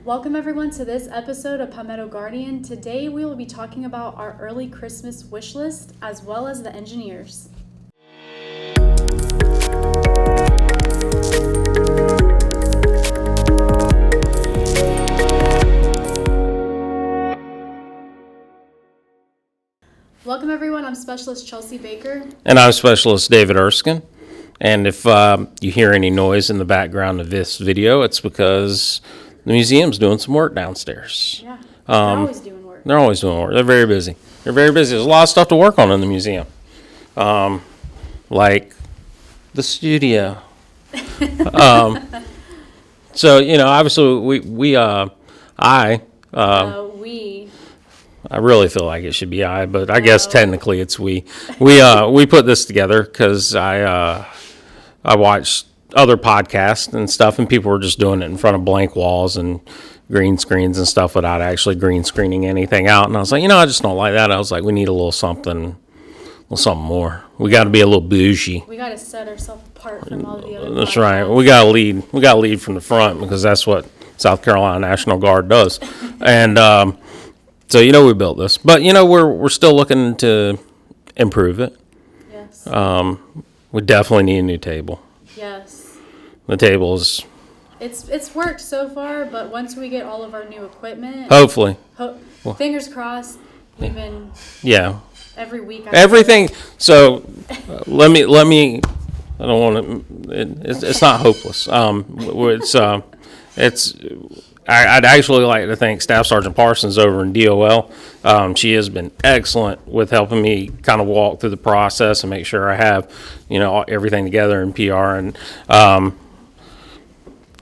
Welcome everyone to this episode of Palmetto Guardian. Today we will be talking about our early Christmas wish list as well as the engineers. Welcome everyone, I'm Specialist Chelsea Baker. And I'm Specialist David Erskine. And if you hear any noise in the background of this video, it's because the museum's doing some work downstairs. Yeah, they're always doing work. They're always doing work. They're very busy. There's a lot of stuff to work on in the museum. Like the studio. So, obviously I really feel like it should be I, but I guess technically it's we. We put this together because I watched other podcasts and stuff, and people were just doing it in front of blank walls and green screens and stuff without actually green screening anything out. And I was like, I just don't like that. I was like, we need a little something more. We got to be a little bougie. We got to set ourselves apart from all the other. That's right. We got to lead. We got to lead from the front because that's what South Carolina National Guard does. And so we built this, but we're still looking to improve it. Yes. We definitely need a new table. Yes. The table is. It's worked so far, but once we get all of our new equipment, hopefully. Fingers crossed. We've been. Yeah. Every week. Everything. So let me. I don't want to. It's not hopeless. I'd actually like to thank Staff Sergeant Parsons over in DOL. She has been excellent with helping me kind of walk through the process and make sure I have, everything together in PR. And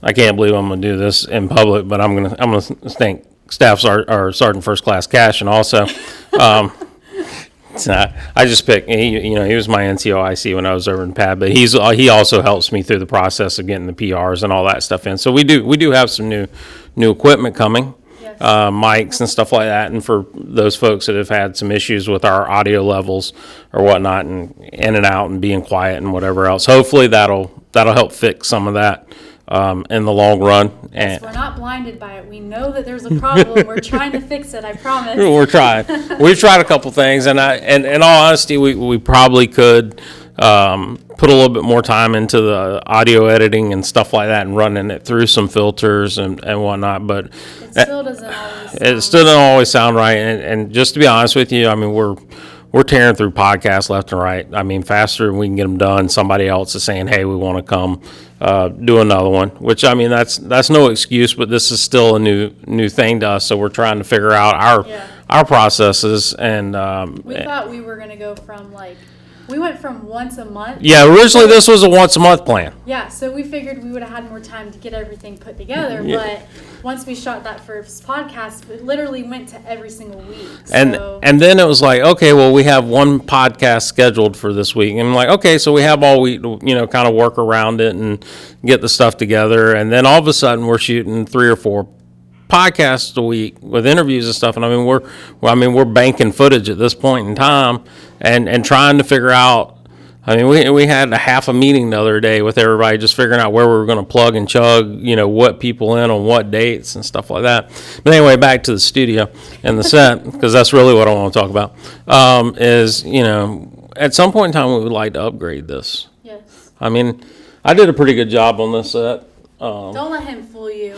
I can't believe I'm going to do this in public, but I'm gonna thank Sergeant First Class Cash, and also. I just picked. He was my NCOIC when I was over in PAD, but he also helps me through the process of getting the PRs and all that stuff in. So we do have some new equipment coming, yes. Mics and stuff like that. And for those folks that have had some issues with our audio levels or whatnot, and in and out and being quiet and whatever else, hopefully that'll help fix some of that. In the long run. Yes, we're not blinded by it. We know that there's a problem. We're trying to fix it, I promise. We're trying. We've tried a couple things, and in all honesty, we probably could put a little bit more time into the audio editing and stuff like that and running it through some filters and whatnot, but it still doesn't always sound right. And just to be honest with you, we're tearing through podcasts left and right. Faster than we can get them done. Somebody else is saying, hey, we want to come do another one, which, that's no excuse, but this is still a new thing to us. So we're trying to figure out our processes. And we thought we were going to go from we went from once a month. Yeah, originally this was a once a month plan. Yeah, so we figured we would have had more time to get everything put together. Yeah. But once we shot that first podcast, it literally went to every single week. And then it was like, okay, well, we have one podcast scheduled for this week. And I'm like, okay, so we have all week to, kind of work around it and get the stuff together. And then all of a sudden we're shooting 3 or 4 podcasts a week with interviews and stuff. And we're banking footage at this point in time and trying to figure out. We had a half a meeting the other day with everybody, just figuring out where we were going to plug and chug, what people in on what dates and stuff like that. But anyway, back to the studio and the set, because that's really what I want to talk about, is, at some point in time, we would like to upgrade this. Yes. I did a pretty good job on this set. Don't let him fool you.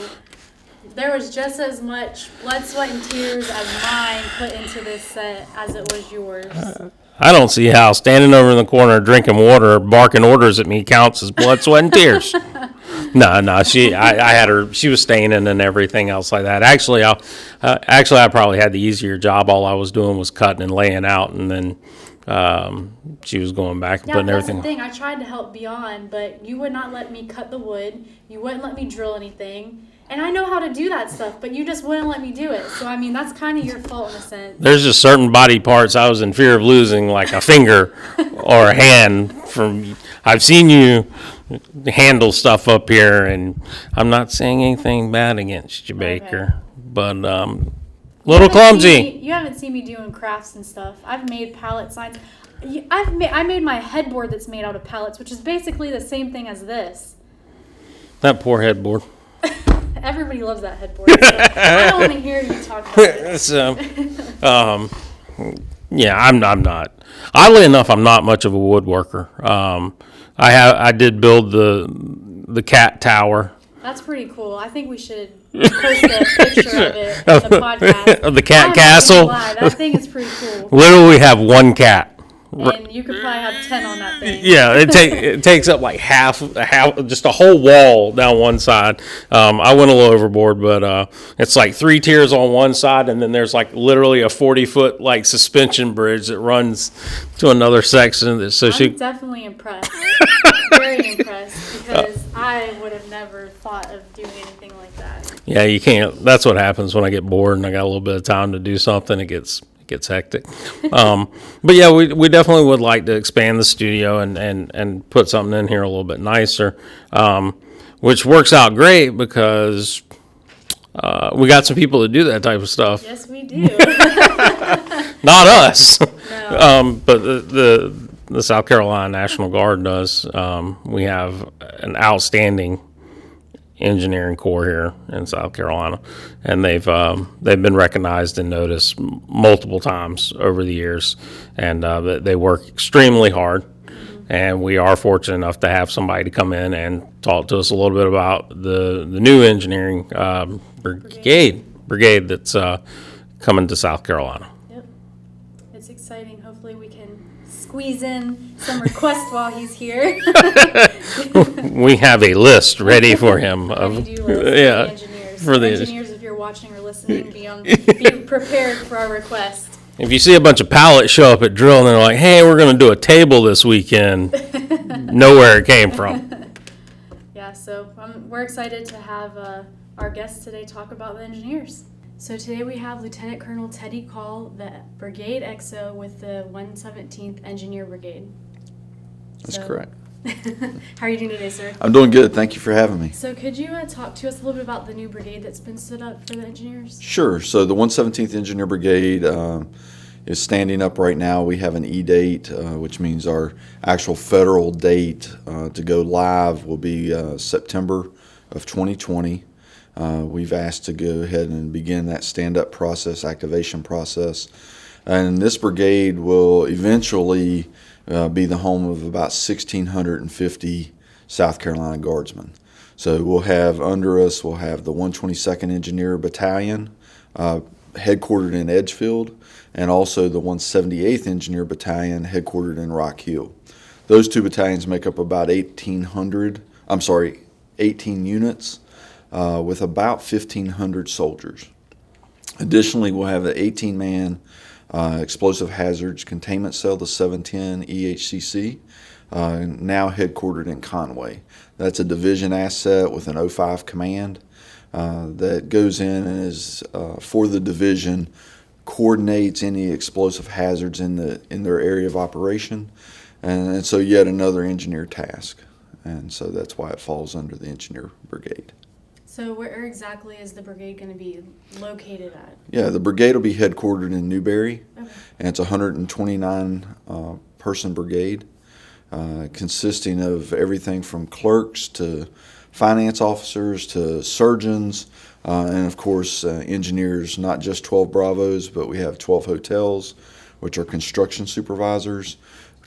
There was just as much blood, sweat, and tears as mine put into this set as it was yours. I don't see how standing over in the corner drinking water or barking orders at me counts as blood, sweat, and tears. No. I had her. She was staying in and everything else like that. Actually, I probably had the easier job. All I was doing was cutting and laying out, and then she was going back and putting everything. Yeah, that's the thing. I tried to help beyond, but you would not let me cut the wood. You wouldn't let me drill anything. And I know how to do that stuff, but you just wouldn't let me do it. So, that's kind of your fault in a sense. There's just certain body parts I was in fear of losing, like a finger or a hand. I've seen you handle stuff up here, and I'm not saying anything bad against you, Baker. Okay. But little clumsy. You haven't seen me doing crafts and stuff. I've made pallet signs. I made my headboard that's made out of pallets, which is basically the same thing as this. That poor headboard. everybody loves that headboard. So I don't want to hear you talk about it. So, yeah, I'm not. Oddly enough, I'm not much of a woodworker. I did build the cat tower. That's pretty cool. I think we should post a picture of it on the podcast. Of the cat I'm not castle. gonna lie, that thing is pretty cool. Literally have one cat. And you could probably have 10 on that thing. Yeah, it takes up like half, just a whole wall down one side. I went a little overboard, but it's like 3 tiers on one side, and then there's like literally a 40-foot like suspension bridge that runs to another section. So I'm definitely impressed. Very impressed, because I would have never thought of doing anything like that. Yeah, you can't. That's what happens when I get bored and I got a little bit of time to do something. It gets hectic. But yeah, we definitely would like to expand the studio and put something in here a little bit nicer, which works out great because we got some people that do that type of stuff. Yes, we do. Not us. No. But the South Carolina National Guard does. We have an outstanding engineering corps here in South Carolina, and they've been recognized and noticed multiple times over the years, and they work extremely hard. And we are fortunate enough to have somebody to come in and talk to us a little bit about the new engineering brigade that's coming to South Carolina. Yep. It's exciting. Hopefully we can squeeze in some requests while he's here. We have a list ready for him of engineers. for the engineers. If you're watching or listening, be prepared for our request. If you see a bunch of pallets show up at drill and they're like, "Hey, we're going to do a table this weekend," know where it came from. Yeah, so we're excited to have our guests today talk about the engineers. So today we have Lieutenant Colonel Teddy Call, the Brigade XO with the 117th Engineer Brigade. That's correct. How are you doing today, sir? I'm doing good. Thank you for having me. So could you talk to us a little bit about the new brigade that's been stood up for the engineers? Sure. So the 117th Engineer Brigade is standing up right now. We have an E-date, which means our actual federal date to go live will be September of 2020. We've asked to go ahead and begin that stand-up process, activation process. And this brigade will eventually be the home of about 1,650 South Carolina Guardsmen. So we'll have under us, we'll have the 122nd Engineer Battalion, headquartered in Edgefield, and also the 178th Engineer Battalion, headquartered in Rock Hill. Those two battalions make up about 18 units with about 1,500 soldiers. Additionally, we'll have the 18-man Explosive Hazards Containment Cell, the 710 EHCC, now headquartered in Conway. That's a division asset with an 05 command that goes in and is for the division, coordinates any explosive hazards in their area of operation, and so yet another engineer task. And so that's why it falls under the Engineer Brigade. So where exactly is the brigade going to be located at? Yeah, the brigade will be headquartered in Newberry, Okay. and it's a 129 person brigade, consisting of everything from clerks to finance officers to surgeons, and of course engineers, not just 12 Bravos, but we have 12 hotels, which are construction supervisors,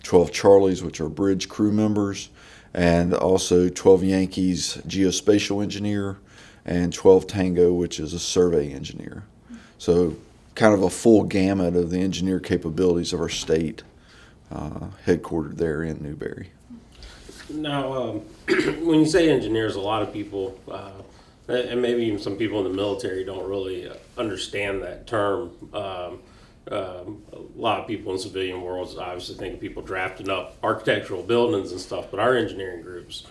12 Charlies, which are bridge crew members, and also 12 Yankees geospatial engineer, and 12 Tango, which is a survey engineer. So kind of a full gamut of the engineer capabilities of our state, headquartered there in Newberry. Now, when you say engineers, a lot of people, and maybe even some people in the military, don't really understand that term. A lot of people in civilian worlds obviously think of people drafting up architectural buildings and stuff, but our engineering groups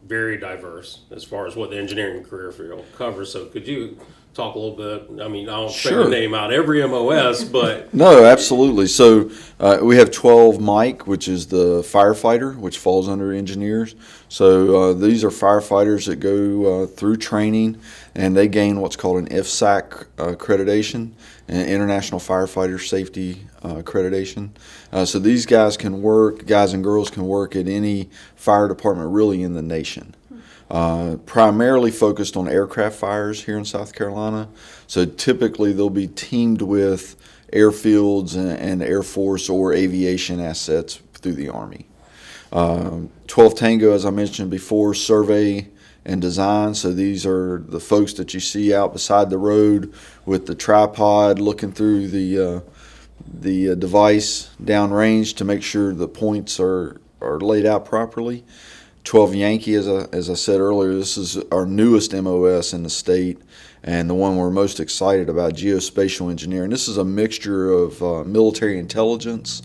very diverse as far as what the engineering career field covers. So could you talk a little bit? I mean, I don't expect to name out every MOS, but No, absolutely. So we have 12 Mike, which is the firefighter, which falls under engineers. So these are firefighters that go through training, and they gain what's called an FSAC accreditation, an International Firefighter Safety accreditation. So these guys and girls can work at any fire department really in the nation. primarily focused on aircraft fires here in South Carolina. So typically they'll be teamed with airfields and Air Force or aviation assets through the Army. 12 Tango, as I mentioned before, survey and design. So these are the folks that you see out beside the road with the tripod looking through the device downrange to make sure the points are laid out properly. 12 Yankee, as I said earlier, this is our newest MOS in the state and the one we're most excited about, geospatial engineering. This is a mixture of military intelligence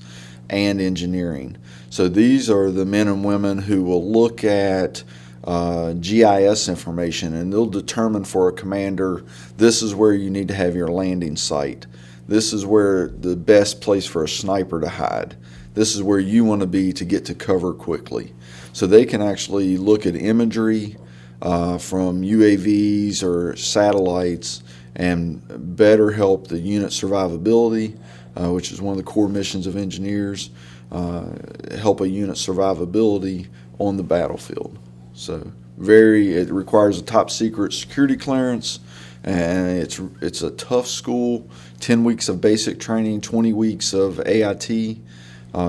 and engineering. So these are the men and women who will look at GIS information, and they'll determine for a commander, this is where you need to have your landing site. This is where the best place for a sniper to hide. This is where you want to be to get to cover quickly. So they can actually look at imagery from UAVs or satellites and better help the unit survivability, which is one of the core missions of engineers, help a unit survivability on the battlefield. So it requires a top secret security clearance, and it's a tough school, 10 weeks of basic training, 20 weeks of AIT.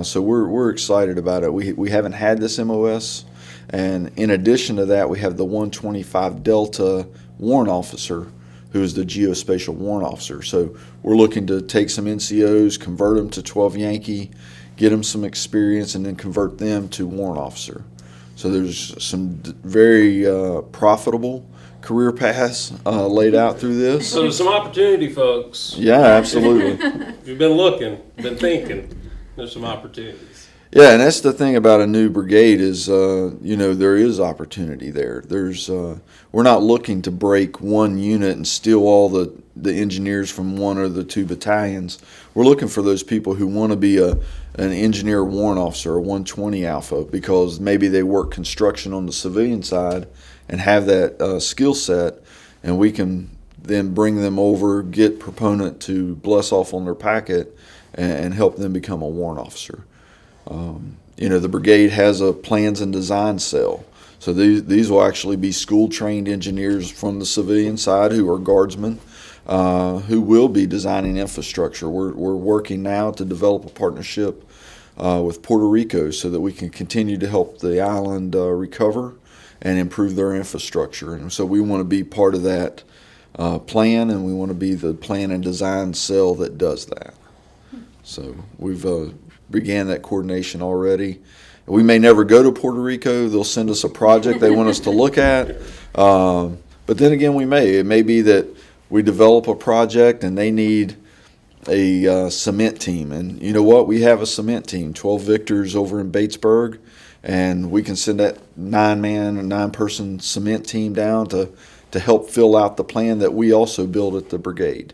So we're excited about it. We haven't had this MOS, and in addition to that, we have the 125 Delta warrant officer, who is the geospatial warrant officer. So we're looking to take some NCOs, convert them to 12 Yankee, get them some experience, and then convert them to warrant officer. So there's some very profitable career paths laid out through this. So there's some opportunity, folks. Yeah, absolutely. If you've been looking, been thinking, there's some opportunities. Yeah, and that's the thing about a new brigade is, there is opportunity there. We're not looking to break one unit and steal all the engineers from one or the two battalions. We're looking for those people who want to be an engineer warrant officer, a 120 Alpha, because maybe they work construction on the civilian side and have that skill set, and we can then bring them over, get proponent to bless off on their packet, and help them become a warrant officer. The brigade has a plans and design cell. So these will actually be school-trained engineers from the civilian side who are guardsmen, who will be designing infrastructure. We're working now to develop a partnership with Puerto Rico so that we can continue to help the island recover and improve their infrastructure. And so we want to be part of that plan, and we want to be the plan and design cell that does that. So we've began that coordination already. We may never go to Puerto Rico. They'll send us a project they want us to look at. But then again, we may. It may be that we develop a project and they need a cement team. And you know what? We have a cement team, 12 Victors over in Batesburg, and we can send that 9-person cement team down to help fill out the plan that we also build at the brigade.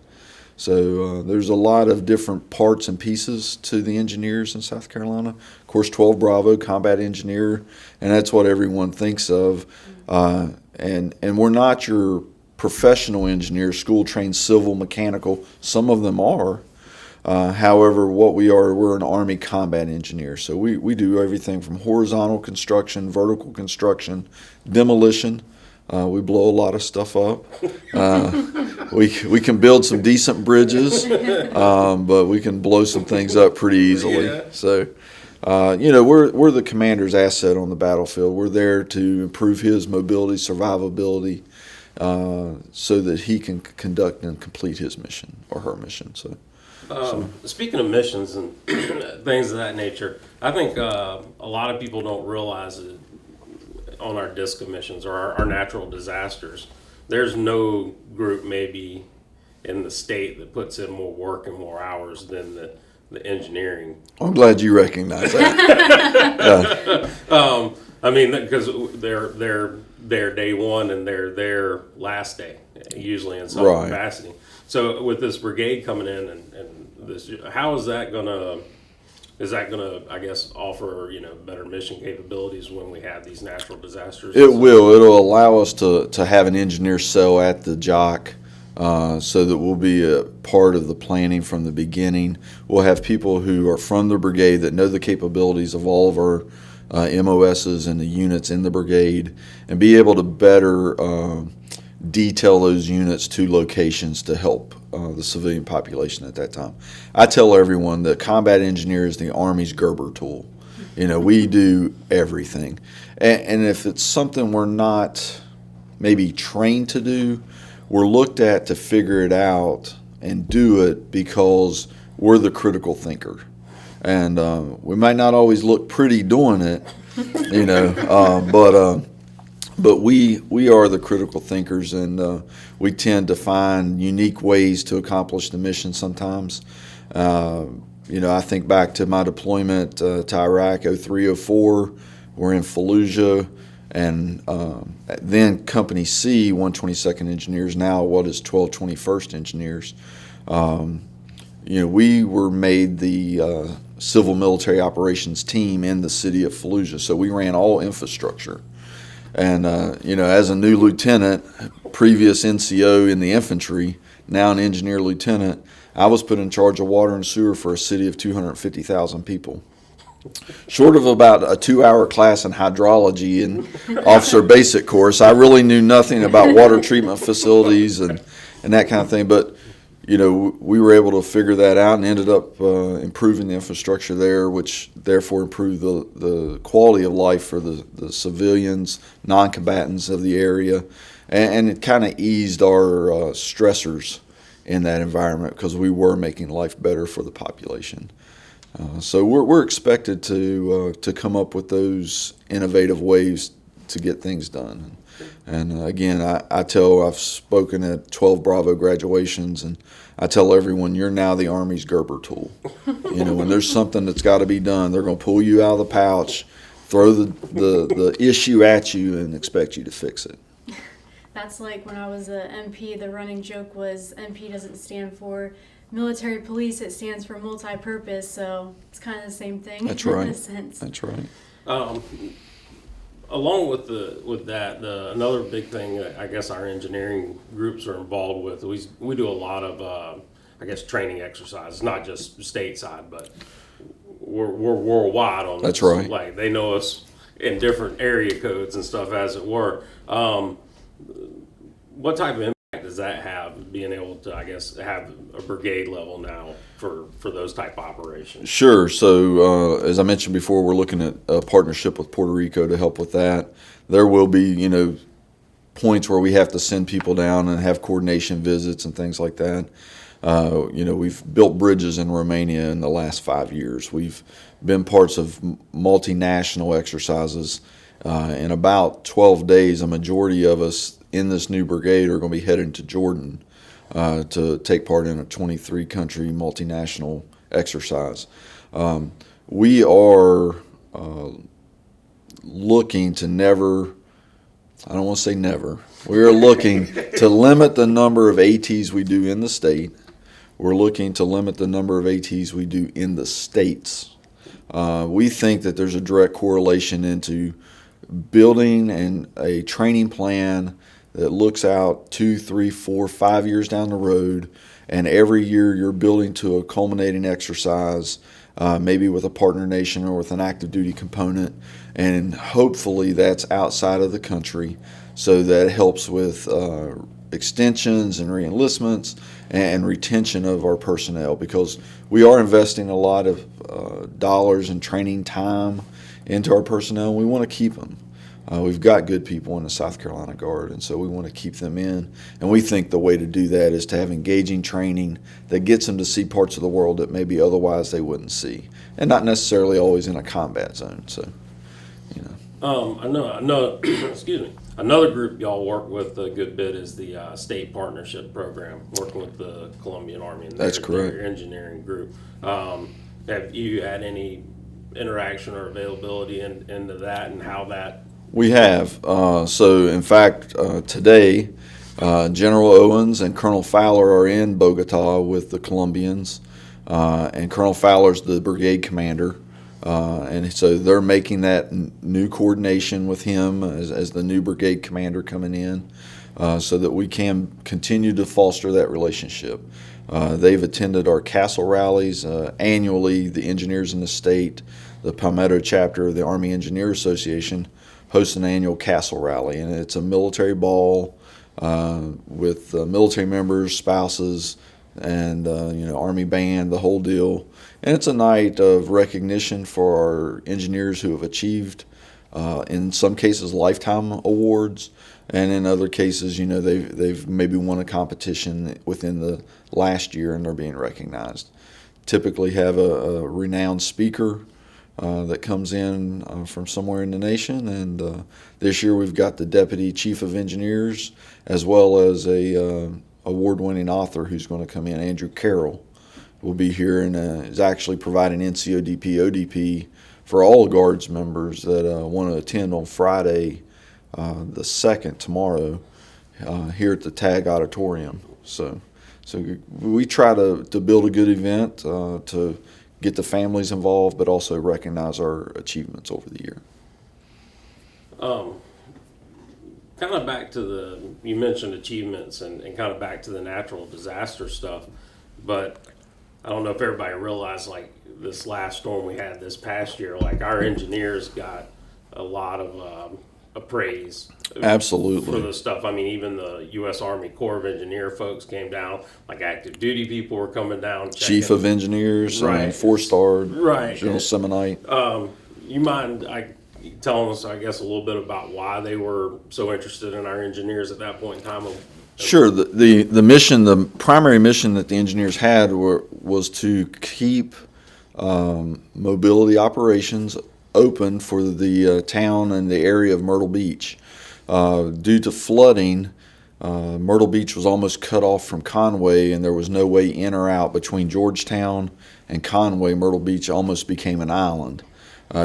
So there's a lot of different parts and pieces to the engineers in South Carolina. Of course, 12 Bravo, combat engineer, and that's what everyone thinks of. And we're not your professional engineers, school-trained civil, mechanical. Some of them are. However, what we are, we're an Army combat engineer. So we do everything from horizontal construction, vertical construction, demolition. We blow a lot of stuff up. We can build some decent bridges, but we can blow some things up pretty easily. Yeah. So, we're the commander's asset on the battlefield. We're there to improve his mobility, survivability, so that he can conduct and complete his mission or her mission. So. Speaking of missions and things of that nature, I think a lot of people don't realize it. On our DISCA missions or our natural disasters, there's no group maybe in the state that puts in more work and more hours than the engineering. I'm glad you recognize that. Because they're day one and they're their last day, usually in some capacity. So with this brigade coming in and this, how is that gonna? Is that going to, I guess, offer better mission capabilities when we have these natural disasters? It will. It'll allow us to have an engineer cell at the JOC, so that we'll be a part of the planning from the beginning. We'll have people who are from the brigade that know the capabilities of all of our MOSs and the units in the brigade, and be able to better detail those units to locations to help the civilian population at that time. I tell everyone that combat engineer is the Army's Gerber tool. We do everything. And if it's something we're not maybe trained to do, we're looked at to figure it out and do it because we're the critical thinker. And we might not always look pretty doing it, but we are the critical thinkers, and we tend to find unique ways to accomplish the mission sometimes. I think back to my deployment to Iraq, 03, 04. We're in Fallujah, and then Company C, 122nd Engineers, now what is 1221st Engineers. We were made the civil military operations team in the city of Fallujah, so we ran all infrastructure. And, as a new lieutenant, previous NCO in the infantry, now an engineer lieutenant, I was put in charge of water and sewer for a city of 250,000 people. Short of about a 2-hour class in hydrology and officer basic course, I really knew nothing about water treatment facilities and that kind of thing. But, we were able to figure that out and ended up improving the infrastructure there, which therefore improved the quality of life for the civilians, non-combatants of the area. And it kind of eased our stressors in that environment because we were making life better for the population. So we're expected to come up with those innovative ways to get things done. And again, I've spoken at 12 Bravo graduations, and I tell everyone, you're now the Army's Gerber tool. When there's something that's got to be done, they're going to pull you out of the pouch, throw the issue at you, and expect you to fix it. That's like when I was a MP, the running joke was MP doesn't stand for military police, it stands for multi-purpose, so it's kind of the same thing. That's right. In a sense. That's right. Along with another big thing that I guess our engineering groups are involved with, we do a lot of training exercises, not just stateside, but we're worldwide on this. That's right. Like they know us in different area codes and stuff, as it were. What type of impact does that have, being able to, have a brigade level now for those type of operations? Sure. So as I mentioned before, we're looking at a partnership with Puerto Rico to help with that. There will be, points where we have to send people down and have coordination visits and things like that. We've built bridges in Romania in the last 5 years. We've been parts of multinational exercises. In about 12 days, a majority of us in this new brigade are going to be heading to Jordan to take part in a 23-country multinational exercise. We are looking to I don't want to say never, we are looking to limit the number of ATs we do in the state. We're looking to limit the number of ATs we do in the states. We think that there's a direct correlation into building and a training plan that looks out 2, 3, 4, 5 years down the road, and every year you're building to a culminating exercise, maybe with a partner nation or with an active duty component, and hopefully that's outside of the country, so that helps with extensions and reenlistments and retention of our personnel, because we are investing a lot of dollars and training time into our personnel, and we want to keep them. We've got good people in the South Carolina Guard, and so we want to keep them in. And we think the way to do that is to have engaging training that gets them to see parts of the world that maybe otherwise they wouldn't see, and not necessarily always in a combat zone. So, I know. Excuse me. Another group y'all work with a good bit is the state partnership program, working with the Colombian Army and That's correct. Their engineering group. Have you had any interaction or availability into that, and how that? We have. So, in fact, today, General Owens and Colonel Fowler are in Bogota with the Colombians, and Colonel Fowler's the brigade commander, and so they're making that new coordination with him as the new brigade commander coming in. so that we can continue to foster that relationship. They've attended our castle rallies annually. The engineers in the state, the Palmetto chapter of the Army Engineer Association, hosts an annual castle rally, and it's a military ball with military members, spouses, and Army band, the whole deal. And it's a night of recognition for our engineers who have achieved, in some cases, lifetime awards, and in other cases, they've maybe won a competition within the last year and they're being recognized. Typically have a renowned speaker that comes in from somewhere in the nation, and this year we've got the Deputy Chief of Engineers as well as a award-winning author who's going to come in. Andrew Carroll will be here and is actually providing NCODP, ODP for all Guards members that want to attend on Friday, the 2nd, tomorrow, here at the TAG Auditorium. So we try to build a good event to get the families involved, but also recognize our achievements over the year. Kind of back to you mentioned achievements and kind of back to the natural disaster stuff, but I don't know if everybody realized, like, this last storm we had this past year, like, our engineers got a lot of praise. Absolutely. For the stuff. I mean, even the U.S. Army Corps of Engineer folks came down, like active duty people were coming down. Chief of Engineers, right. 4-star, right. General Semonite. You mind telling us, I guess, a little bit about why they were so interested in our engineers at that point in time? Sure. The mission, the primary mission that the engineers had was to keep mobility operations open for the town and the area of Myrtle Beach. Due to flooding, Myrtle Beach was almost cut off from Conway, and there was no way in or out between Georgetown and Conway. Myrtle Beach almost became an island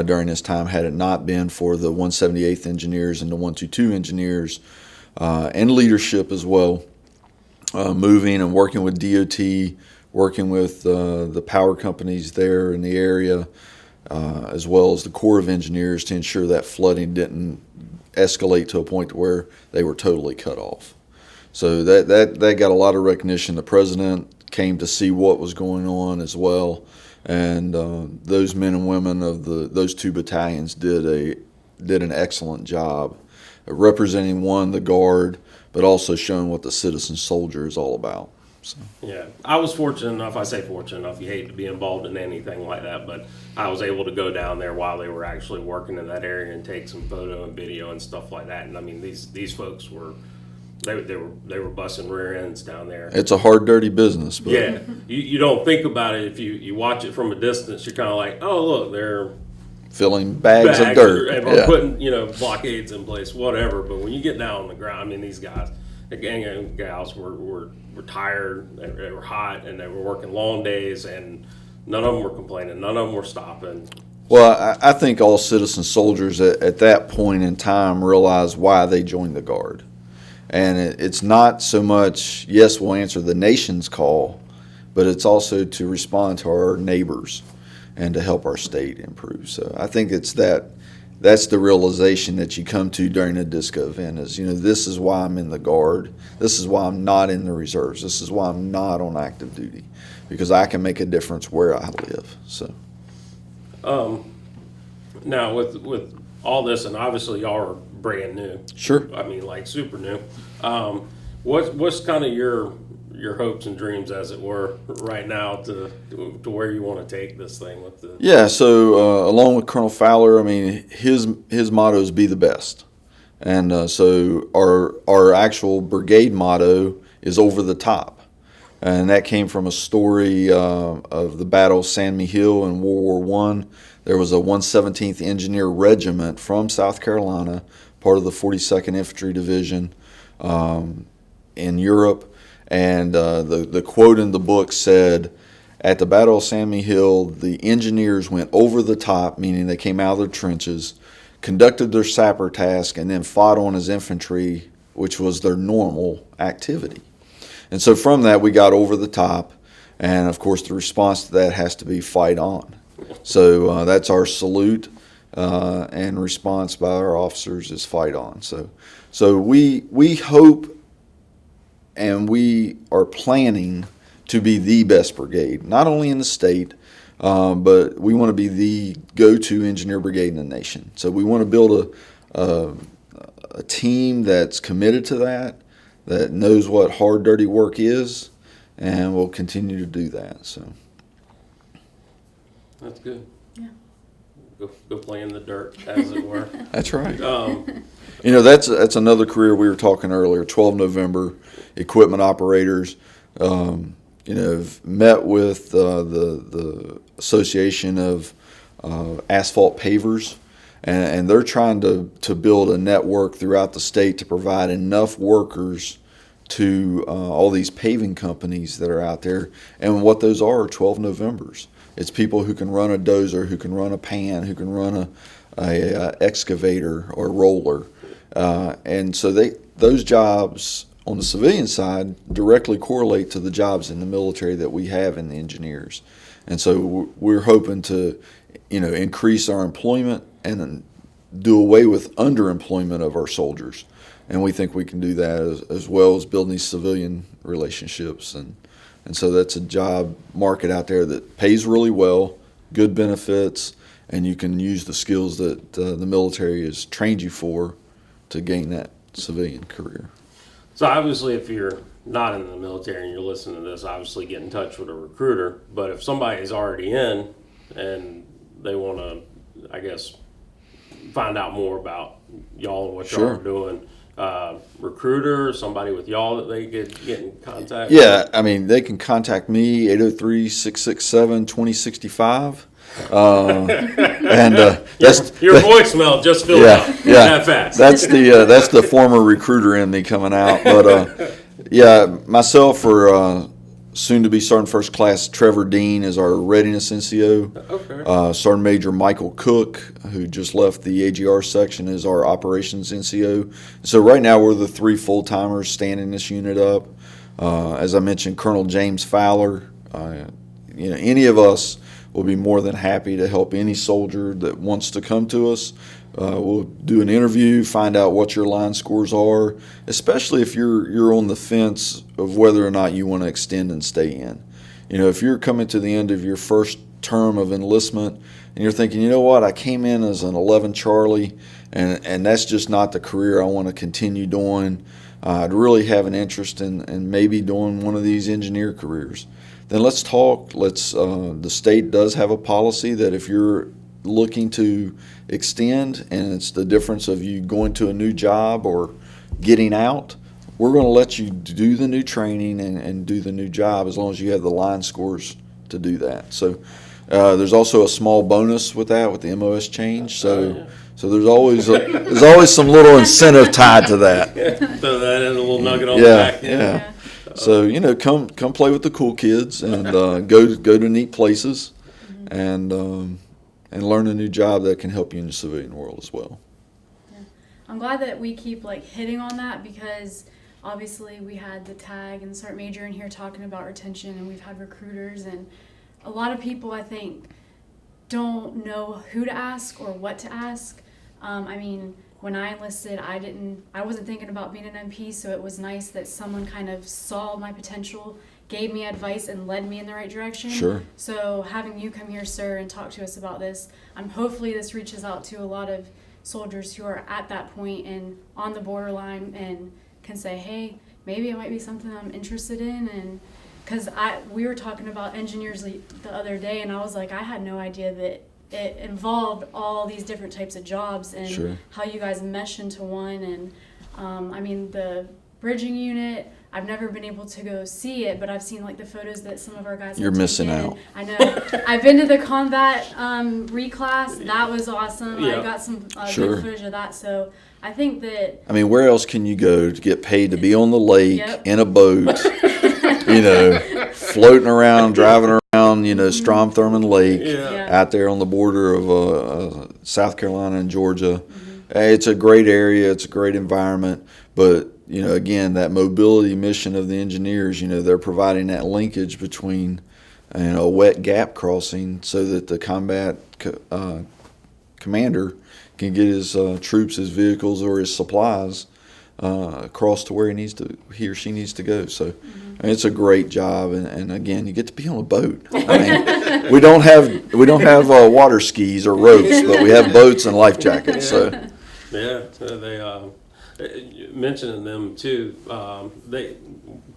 during this time, had it not been for the 178th Engineers and the 122 Engineers and leadership as well, moving and working with DOT, working with the power companies there in the area, as well as the Corps of Engineers, to ensure that flooding didn't escalate to a point where they were totally cut off. So that got a lot of recognition. The president came to see what was going on as well, and those men and women of those two battalions did an excellent job representing, one, the Guard, but also showing what the citizen soldier is all about. So. Yeah, I was fortunate enough, I say fortunate enough, you hate to be involved in anything like that, but I was able to go down there while they were actually working in that area and take some photo and video and stuff like that. And I mean, these folks were busting rear ends down there. It's a hard, dirty business. But. Yeah, you don't think about it. If you watch it from a distance, you're kind of like, oh, look, they're filling bags of dirt. And putting, blockades in place, whatever. But when you get down on the ground, I mean, these guys, the gang and gals were tired, they were hot, and they were working long days, and none of them were complaining, none of them were stopping. Well, I think all citizen soldiers at that point in time realized why they joined the Guard. And it's not so much, yes, we'll answer the nation's call, but it's also to respond to our neighbors and to help our state improve. So I think it's that's the realization that you come to during a DISCO event is, this is why I'm in the Guard. This is why I'm not in the reserves. This is why I'm not on active duty, because I can make a difference where I live. So, now with all this, and obviously y'all are brand new. Sure. I mean, like super new. What's kind of your hopes and dreams, as it were, right now to where you want to take this thing with the? Yeah. So along with Colonel Fowler, I mean, his motto is "Be the best," and so our actual brigade motto is "Over the top," and that came from a story of the Battle of San Miguel in World War I. There was a 117th Engineer Regiment from South Carolina, part of the 42nd Infantry Division in Europe. And the quote in the book said, at the Battle of San Miguel, the engineers went over the top, meaning they came out of their trenches, conducted their sapper task, and then fought on as infantry, which was their normal activity. And so from that, we got over the top. And, of course, the response to that has to be fight on. So that's our salute, and response by our officers is fight on. So we hope and we are planning to be the best brigade, not only in the state, but we want to be the go-to engineer brigade in the nation. So we want to build a team that's committed to that knows what hard, dirty work is, and will continue to do that. So That's good. Yeah. Go play in the dirt, as it were. that's right. You know, that's another career we were talking earlier. 12 November, equipment operators. I've met with the Association of Asphalt Pavers, and they're trying to build a network throughout the state to provide enough workers to all these paving companies that are out there. And what those are 12 Novembers. It's people who can run a dozer, who can run a pan, who can run a excavator or roller. And so those jobs on the civilian side directly correlate to the jobs in the military that we have in the engineers. And so we're hoping to, increase our employment and then do away with underemployment of our soldiers. And we think we can do that as well as building these civilian relationships. And so that's a job market out there that pays really well, good benefits, and you can use the skills that the military has trained you for to gain that civilian career. So obviously, if you're not in the military and you're listening to this, obviously get in touch with a recruiter. But if somebody is already in and they want to, I guess, find out more about y'all and what y'all are doing, recruiter, somebody with y'all that they could get in contact with? Yeah, I mean, they can contact me, 803-667-2065. And that's your voicemail just filled up that fast. That's the former recruiter in me coming out. But myself or soon to be Sergeant First Class Trevor Dean is our readiness NCO. Okay. Sergeant Major Michael Cook, who just left the AGR section, is our operations NCO. So right now we're the 3 full-timers standing this unit up. As I mentioned, Colonel James Fowler. Any of us will be more than happy to help any soldier that wants to come to us. We'll do an interview, find out what your line scores are, especially if you're on the fence of whether or not you want to extend and stay in. If you're coming to the end of your first term of enlistment and you're thinking, you know what, I came in as an 11 Charlie and that's just not the career I want to continue doing. I'd really have an interest in maybe doing one of these engineer careers. Then let's talk. The state does have a policy that if you're looking to extend and it's the difference of you going to a new job or getting out, we're going to let you do the new training and do the new job as long as you have the line scores to do that. So there's also a small bonus with that with the MOS change. So there's always some little incentive tied to that. Throw that in a little nugget on the back. Yeah. So come play with the cool kids and go to neat places and learn a new job that can help you in the civilian world as well. Yeah. I'm glad that we keep hitting on that because obviously we had the tag and the Sergeant Major in here talking about retention, and we've had recruiters, and a lot of people I think don't know who to ask or what to ask. When I enlisted, I wasn't thinking about being an MP, so it was nice that someone kind of saw my potential, gave me advice, and led me in the right direction. Sure. So having you come here, sir, and talk to us about this, hopefully this reaches out to a lot of soldiers who are at that point and on the borderline and can say, hey, maybe it might be something I'm interested in. And because we were talking about engineers the other day, and I was like, I had no idea that it involved all these different types of jobs and Sure. how you guys mesh into one. And the bridging unit, I've never been able to go see it, but I've seen the photos that some of our guys You're have missing taken. out. I know. I've been to the combat reclass. That was awesome. Yeah. I got some Sure. good footage of that. So I think that Where else can you go to get paid to be on the lake Yep. in a boat, floating around, driving around, Strom Thurmond Lake, Yeah. out there on the border of South Carolina and Georgia. It's a great area. It's a great environment. But, again, that mobility mission of the engineers, they're providing that linkage between, a wet gap crossing so that the combat commander can get his troops, his vehicles, or his supplies across to where he or she needs to go. So I mean, it's a great job, and again, you get to be on a boat. I mean, we don't have water skis or ropes, but we have boats and life jackets. So they mentioning them too. They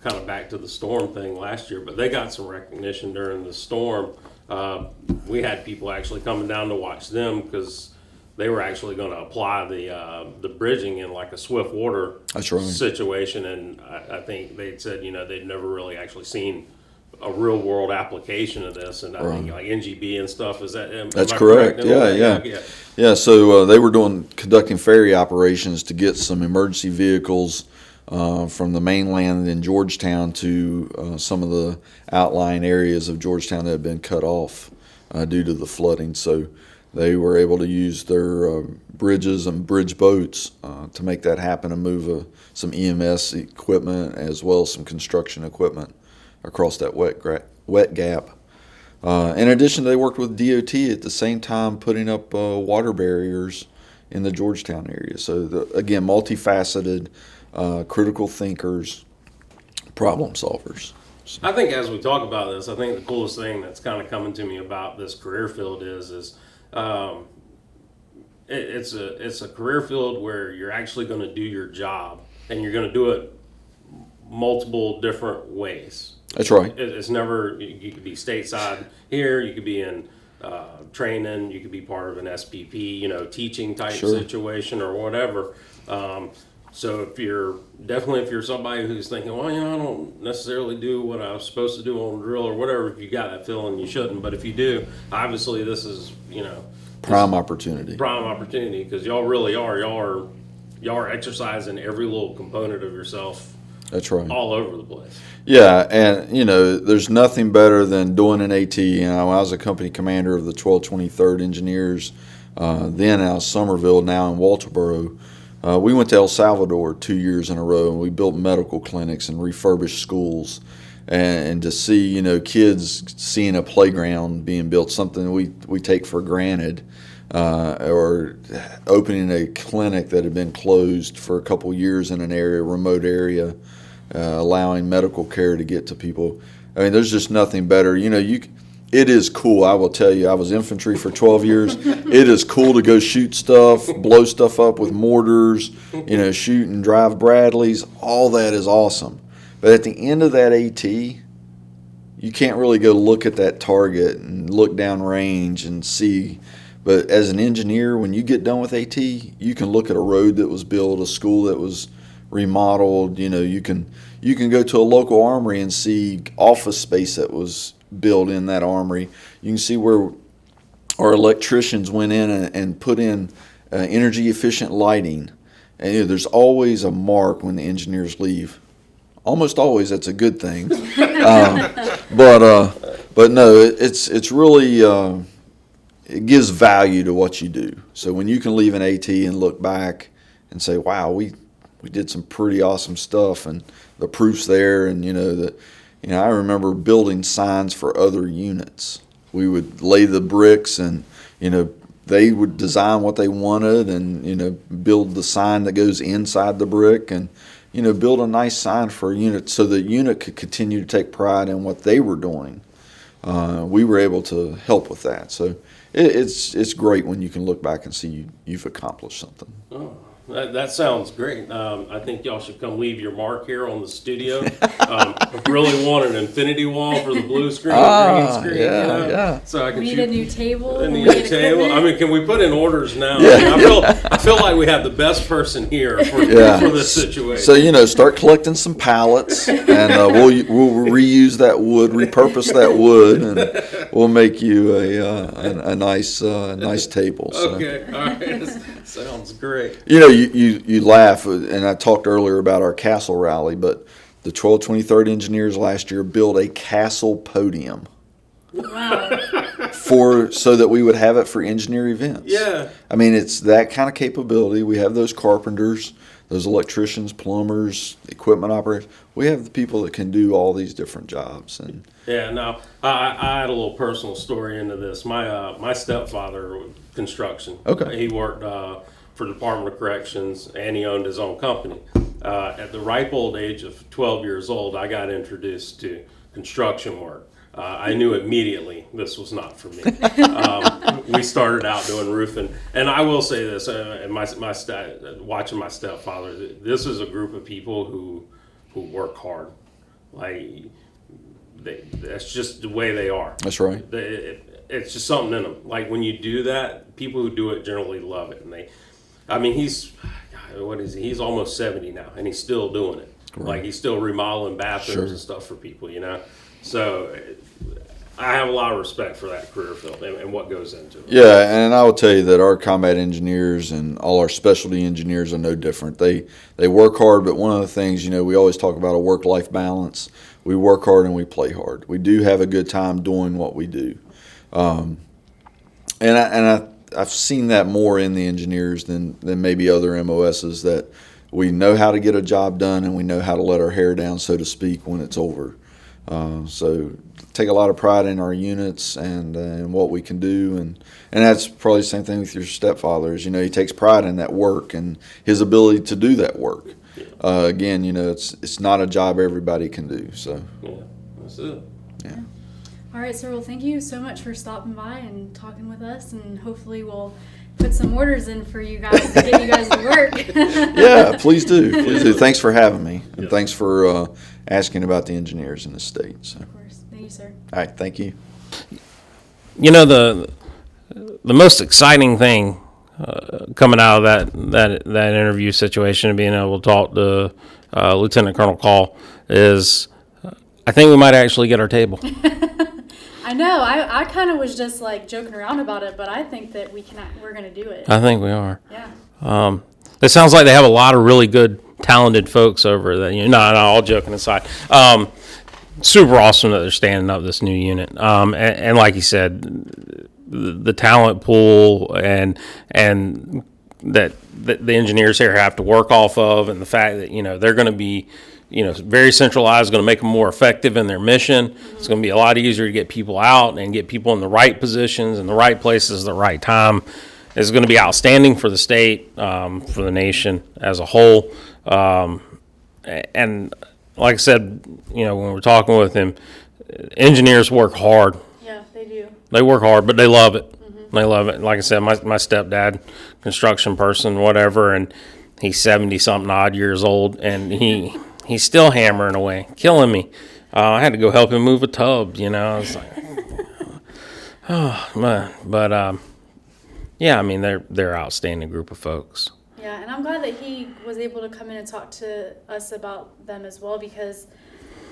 kind of back to the storm thing last year, but they got some recognition during the storm. We had people actually coming down to watch them because they were actually going to apply the bridging in like a swift water situation, and I think they'd said they'd never really actually seen a real world application of this, and I think like NGB and stuff. That's correct? Yeah. So they were conducting ferry operations to get some emergency vehicles from the mainland in Georgetown to some of the outlying areas of Georgetown that had been cut off due to the flooding. So they were able to use their bridges and bridge boats to make that happen and move some EMS equipment as well as some construction equipment across that wet gap. In addition, they worked with DOT at the same time putting up water barriers in the Georgetown area. So again, multifaceted, critical thinkers, problem solvers. So. I think as we talk about this, I think the coolest thing that's kind of coming to me about this career field is it's a career field where you're actually going to do your job, and you're going to do it multiple different ways. That's right. It's never, you could be stateside here, you could be in training, you could be part of an SPP, teaching type situation or whatever. So if you're somebody who's thinking, well, I don't necessarily do what I was supposed to do on drill or whatever, if you got that feeling, you shouldn't. But if you do, obviously this is, prime opportunity. Prime opportunity, because y'all really are. Y'all are exercising every little component of yourself. That's right. All over the place. Yeah, and there's nothing better than doing an AT. I was a company commander of the 1223rd Engineers, then out of Somerville, now in Walterboro. We went to El Salvador 2 years in a row, and we built medical clinics and refurbished schools. And to see, kids seeing a playground being built, something we take for granted, or opening a clinic that had been closed for a couple years in an remote area, allowing medical care to get to people. I mean, there's just nothing better. It is cool. I will tell you, I was infantry for 12 years. It is cool to go shoot stuff, blow stuff up with mortars, shoot and drive Bradleys. All that is awesome. But at the end of that AT, you can't really go look at that target and look down range and see. But as an engineer, when you get done with AT, you can look at a road that was built, a school that was remodeled. You can go to a local armory and see office space that was built in that armory. You can see where our electricians went in and put in energy efficient lighting. And there's always a mark when the engineers leave. Almost always that's a good thing. But no, it's really it gives value to what you do. So when you can leave an AT and look back and say, wow, we did some pretty awesome stuff, and the proof's there, and I remember building signs for other units. We would lay the bricks, and they would design what they wanted, and build the sign that goes inside the brick, and build a nice sign for a unit so the unit could continue to take pride in what they were doing. We were able to help with that. So it's great when you can look back and see you've accomplished something. Oh, that sounds great. I think y'all should come leave your mark here on the studio. I really want an infinity wall for the blue screen, green screen. Yeah. So I can need a new table. A new table. I mean, can we put in orders now? Yeah. I feel like we have the best person here for this situation. So start collecting some pallets, and we'll reuse that wood, repurpose that wood, and we'll make you a nice table. So. Okay, all right, sounds great. You laugh, and I talked earlier about our castle rally, but the 1223rd Engineers last year built a castle podium. Wow. So that we would have it for engineer events. Yeah. I mean, it's that kind of capability. We have those carpenters, those electricians, plumbers, equipment operators. We have the people that can do all these different jobs. And now I had a little personal story into this. My stepfather, construction. Okay. He worked for the Department of Corrections, and he owned his own company. at the ripe old age of 12 years old, I got introduced to construction work. I knew immediately this was not for me. We started out doing roofing, and I will say this: watching my stepfather, this is a group of people who work hard. Like that's just the way they are. That's right. It's just something in them. Like when you do that, people who do it generally love it, and what is he? He's almost 70 now, and he's still doing it. Right. Like he's still remodeling bathrooms Sure. and stuff for people, So I have a lot of respect for that career field and what goes into it. Yeah, and I will tell you that our combat engineers and all our specialty engineers are no different. They work hard, but one of the things, we always talk about a work-life balance. We work hard and we play hard. We do have a good time doing what we do. I've seen that more in the engineers than maybe other MOSs, that we know how to get a job done and we know how to let our hair down, so to speak, when it's over. So take a lot of pride in our units and what we can do, and that's probably the same thing with your stepfather. Is he takes pride in that work and his ability to do that work. Again, it's not a job everybody can do. So Yeah, that's it. yeah. All right, sir. Well, thank you so much for stopping by and talking with us, and hopefully we'll put some orders in for you guys to get you guys to work. Yeah, please do. Please do. Thanks for having me, and thanks for asking about the engineers in the state. So, Of course. Thank you, sir. all right, thank you. The most exciting thing coming out of that interview situation and being able to talk to Lieutenant Colonel Call is I think we might actually get our table. I know. I kind of was just like joking around about it, but I think that we're going to do it. I think we are. Yeah. It sounds like they have a lot of really good, talented folks over there. No, all joking aside. Super awesome that they're standing up this new unit. And like you said, the talent pool and that the engineers here have to work off of, and the fact that, they're going to be, very centralized, going to make them more effective in their mission. Mm-hmm. It's going to be a lot easier to get people out and get people in the right positions, in the right places, at the right time. It's going to be outstanding for the state, for the nation as a whole. And like I said, when we're talking with him, engineers work hard. Yeah, they do. They work hard, but they love it. Mm-hmm. They love it. Like I said, my stepdad, construction person, whatever, and he's 70-something odd years old, and he's still hammering away, killing me. I had to go help him move a tub, I was like, oh, man. But, yeah, they're an outstanding group of folks. Yeah, and I'm glad that he was able to come in and talk to us about them as well, because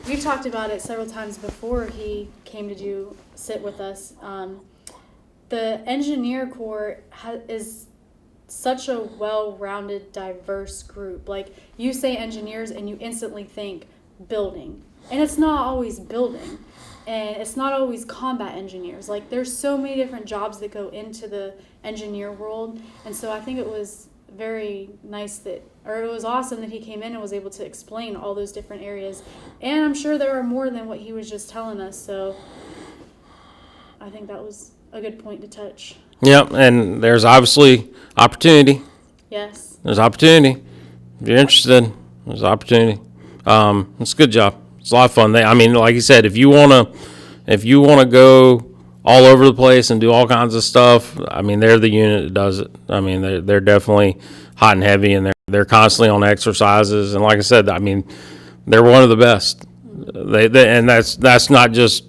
we've talked about it several times before he came to sit with us. The engineer corps is such a well-rounded, diverse group. Like, you say engineers and you instantly think building, and it's not always building, and it's not always combat engineers. Like, there's so many different jobs that go into the engineer world, and so I think it was very nice it was awesome that he came in and was able to explain all those different areas, and I'm sure there are more than what he was just telling us, so I think that was a good point to touch. Yep, and there's obviously opportunity. Yes. There's opportunity. If you're interested, there's opportunity. It's a good job. It's a lot of fun. Like you said, if you wanna go all over the place and do all kinds of stuff, they're the unit that does it. They're definitely hot and heavy, and they're constantly on exercises. And like I said, they're one of the best. And that's not just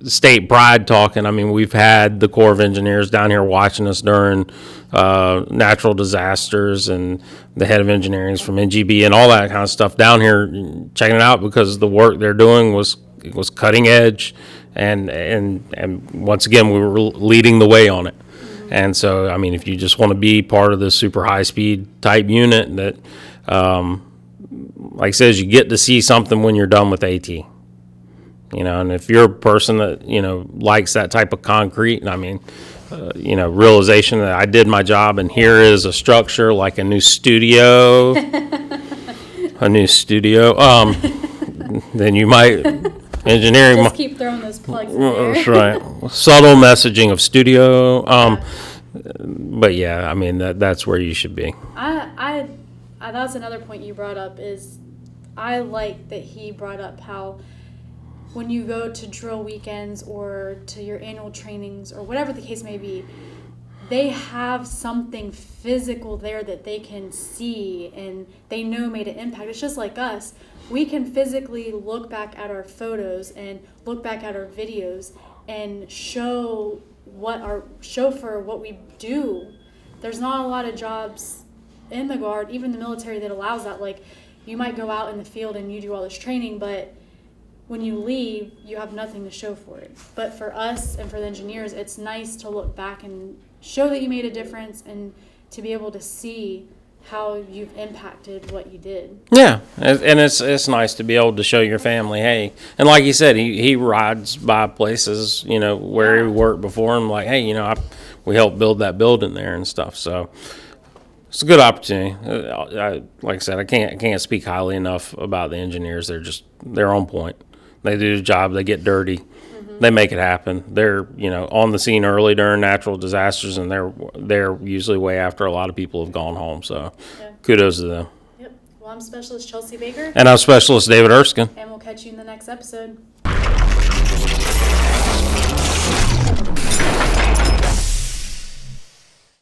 state pride talking. We've had the Corps of Engineers down here watching us during natural disasters, and the head of engineering is from NGB and all that kind of stuff down here checking it out, because the work they're doing was cutting edge, and once again we were leading the way on it. Mm-hmm. And so if you just want to be part of this super high speed type unit that like I said, you get to see something when you're done with AT. And if you're a person that, likes that type of concrete, realization that I did my job and here is a structure like a new studio, then you might, engineering. Just keep throwing those plugs in there. That's right. Subtle messaging of studio. But yeah, that's where you should be. I that's another point you brought up is I like that he brought up how when you go to drill weekends or to your annual trainings or whatever the case may be, they have something physical there that they can see and they know made an impact. It's just like us. We can physically look back at our photos and look back at our videos and show for what we do. There's not a lot of jobs in the Guard, even the military, that allows that. Like, you might go out in the field and you do all this training, but when you leave, you have nothing to show for it. But for us and for the engineers, it's nice to look back and show that you made a difference and to be able to see how you've impacted what you did. Yeah, and it's nice to be able to show your family, hey, and like you said, he rides by places, where he worked before, and like, hey, we helped build that building there and stuff. So it's a good opportunity. Like I said, I can't speak highly enough about the engineers. They're on point. They do the job. They get dirty. They make it happen. They're on the scene early during natural disasters, and they're usually way after a lot of people have gone home. So, Yeah. Kudos to them. Yep. Well, I'm Specialist Chelsea Baker, And I'm Specialist David Erskine. and we'll catch you in the next episode.